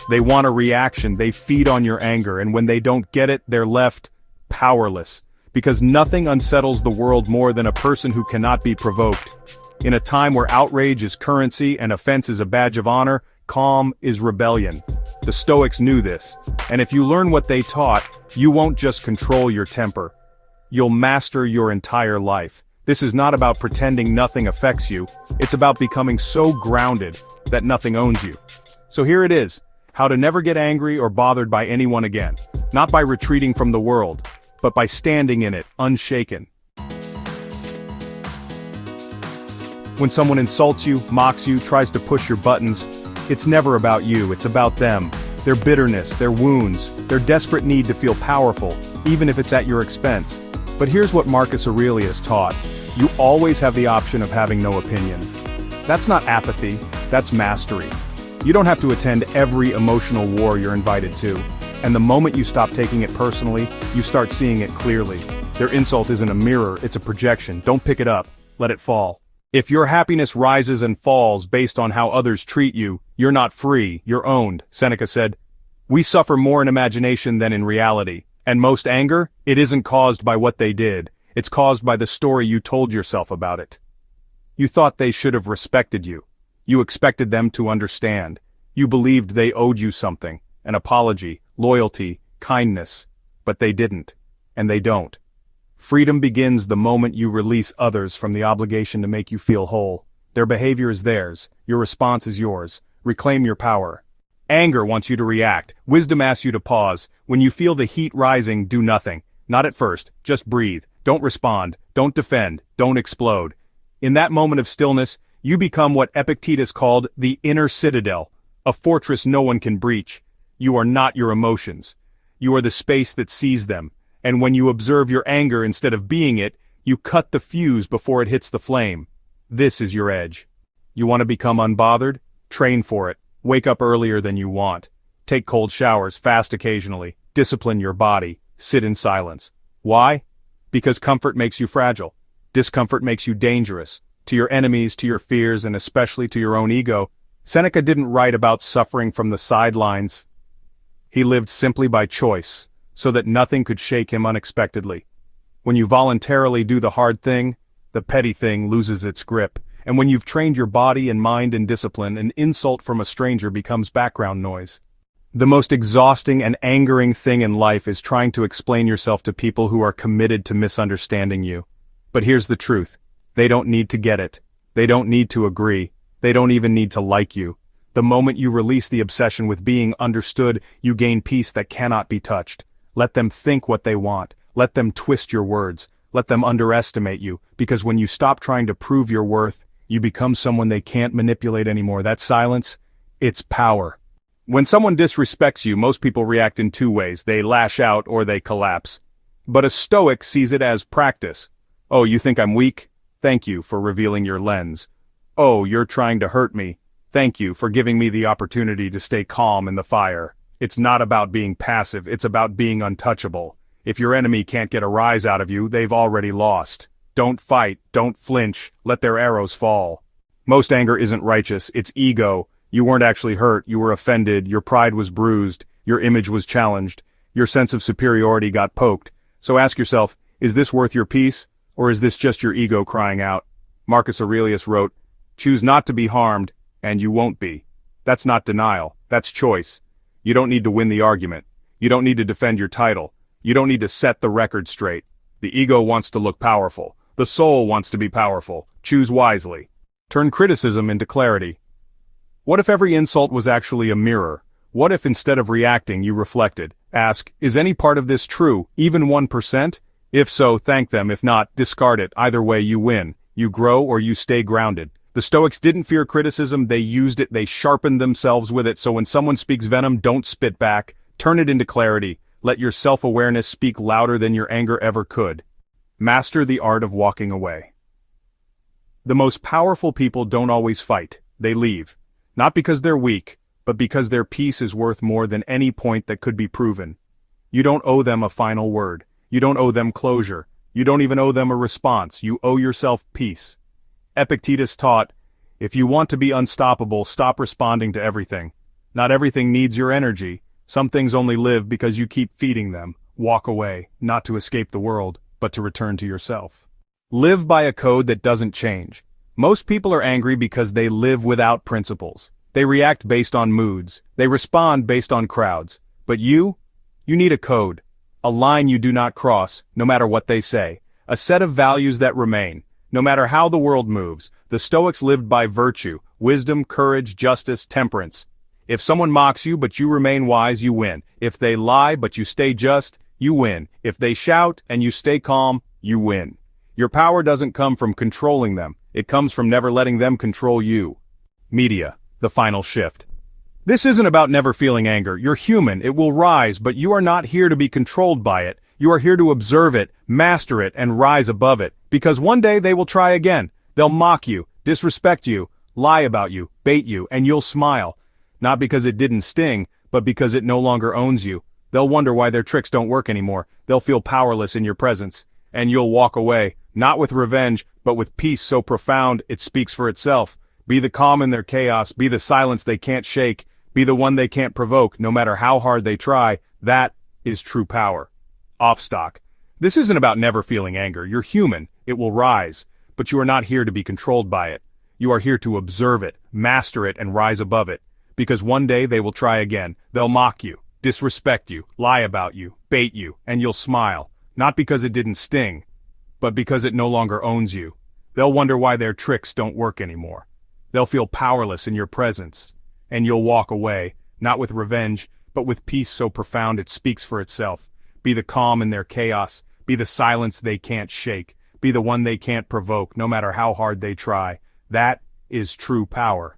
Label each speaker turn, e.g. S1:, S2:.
S1: They want a reaction, they feed on your anger, and when they don't get it, they're left powerless. Because nothing unsettles the world more than a person who cannot be provoked. In a time where outrage is currency and offense is a badge of honor, calm is rebellion. The Stoics knew this, and if you learn what they taught, you won't just control your temper. You'll master your entire life. This is not about pretending nothing affects you, it's about becoming so grounded that nothing owns you. So here it is, how to never get angry or bothered by anyone again. Not by retreating from the world, but by standing in it, unshaken. When someone insults you, mocks you, tries to push your buttons, it's never about you, it's about them. Their bitterness, their wounds, their desperate need to feel powerful, even if it's at your expense. But here's what Marcus Aurelius taught. You always have the option of having no opinion. That's not apathy, that's mastery. You don't have to attend every emotional war you're invited to. And the moment you stop taking it personally, you start seeing it clearly. Their insult isn't a mirror, it's a projection. Don't pick it up, let it fall. If your happiness rises and falls based on how others treat you, you're not free, you're owned, Seneca said. We suffer more in imagination than in reality. And most anger, it isn't caused by what they did, it's caused by the story you told yourself about it. You thought they should have respected you. You expected them to understand. You believed they owed you something, an apology, loyalty, kindness. But they didn't. And they don't. Freedom begins the moment you release others from the obligation to make you feel whole. Their behavior is theirs, your response is yours. Reclaim your power. Anger wants you to react, wisdom asks you to pause. When you feel the heat rising, do nothing. Not at first, just breathe. Don't respond, don't defend, don't explode. In that moment of stillness, you become what Epictetus called the inner citadel, a fortress no one can breach. You are not your emotions. You are the space that sees them. And when you observe your anger instead of being it, you cut the fuse before it hits the flame. This is your edge. You want to become unbothered? Train for it. Wake up earlier than you want. Take cold showers, fast occasionally. Discipline your body. Sit in silence. Why? Because comfort makes you fragile. Discomfort makes you dangerous. To your enemies, to your fears, and especially to your own ego. Seneca didn't write about suffering from the sidelines. He lived simply by choice, so that nothing could shake him unexpectedly. When you voluntarily do the hard thing, the petty thing loses its grip. And when you've trained your body and mind in discipline, an insult from a stranger becomes background noise. The most exhausting and angering thing in life is trying to explain yourself to people who are committed to misunderstanding you. But here's the truth. They don't need to get it. They don't need to agree. They don't even need to like you. The moment you release the obsession with being understood, you gain peace that cannot be touched. Let them think what they want. Let them twist your words. Let them underestimate you, because when you stop trying to prove your worth, you become someone they can't manipulate anymore. That silence, it's power. When someone disrespects you, most people react in two ways. They lash out or they collapse. But a Stoic sees it as practice. Oh, you think I'm weak? Thank you for revealing your lens. Oh, you're trying to hurt me. Thank you for giving me the opportunity to stay calm in the fire. It's not about being passive, it's about being untouchable. If your enemy can't get a rise out of you, they've already lost. Don't fight, don't flinch, let their arrows fall. Most anger isn't righteous, it's ego. You weren't actually hurt, you were offended, your pride was bruised, your image was challenged, your sense of superiority got poked. So ask yourself, is this worth your peace, or is this just your ego crying out? Marcus Aurelius wrote, "Choose not to be harmed, and you won't be." That's not denial, that's choice. You don't need to win the argument. You don't need to defend your title. You don't need to set the record straight. The ego wants to look powerful. The soul wants to be powerful. Choose wisely. Turn criticism into clarity. What if every insult was actually a mirror? What if instead of reacting you reflected? Ask, is any part of this true, even 1%? If so, thank them. If not, discard it. Either way, you win. You grow or you stay grounded. The Stoics didn't fear criticism, they used it, they sharpened themselves with it. So when someone speaks venom, don't spit back. Turn it into clarity. Let your self-awareness speak louder than your anger ever could. Master the art of walking away. The most powerful people don't always fight, they leave. Not because they're weak, but because their peace is worth more than any point that could be proven. You don't owe them a final word. You don't owe them closure. You don't even owe them a response. You owe yourself peace. Epictetus taught, if you want to be unstoppable, stop responding to everything. Not everything needs your energy. Some things only live because you keep feeding them. Walk away, not to escape the world, but to return to yourself. Live by a code that doesn't change. Most people are angry because they live without principles. They react based on moods. They respond based on crowds. But you need a code. A line you do not cross, no matter what they say. A set of values that remain, no matter how the world moves. The Stoics lived by virtue, wisdom, courage, justice, temperance. If someone mocks you but you remain wise, you win. If they lie but you stay just, you win. If they shout and you stay calm, you win. Your power doesn't come from controlling them. It comes from never letting them control you. Media, the final shift. This isn't about never feeling anger. You're human, it will rise, but you are not here to be controlled by it. You are here to observe it, master it, and rise above it. Because one day they will try again. They'll mock you, disrespect you, lie about you, bait you, and you'll smile. Not because it didn't sting, but because it no longer owns you. They'll wonder why their tricks don't work anymore. They'll feel powerless in your presence. And you'll walk away, not with revenge, but with peace so profound it speaks for itself. Be the calm in their chaos, be the silence they can't shake, be the one they can't provoke, no matter how hard they try. That is true power. Off stock. This isn't about never feeling anger. You're human, it will rise, but you are not here to be controlled by it. You are here to observe it, master it, and rise above it. Because one day they will try again. They'll mock you, disrespect you, lie about you, bait you, and you'll smile. Not because it didn't sting, but because it no longer owns you. They'll wonder why their tricks don't work anymore. They'll feel powerless in your presence. And you'll walk away, not with revenge, but with peace so profound it speaks for itself. Be the calm in their chaos, be the silence they can't shake, be the one they can't provoke, no matter how hard they try. That is true power.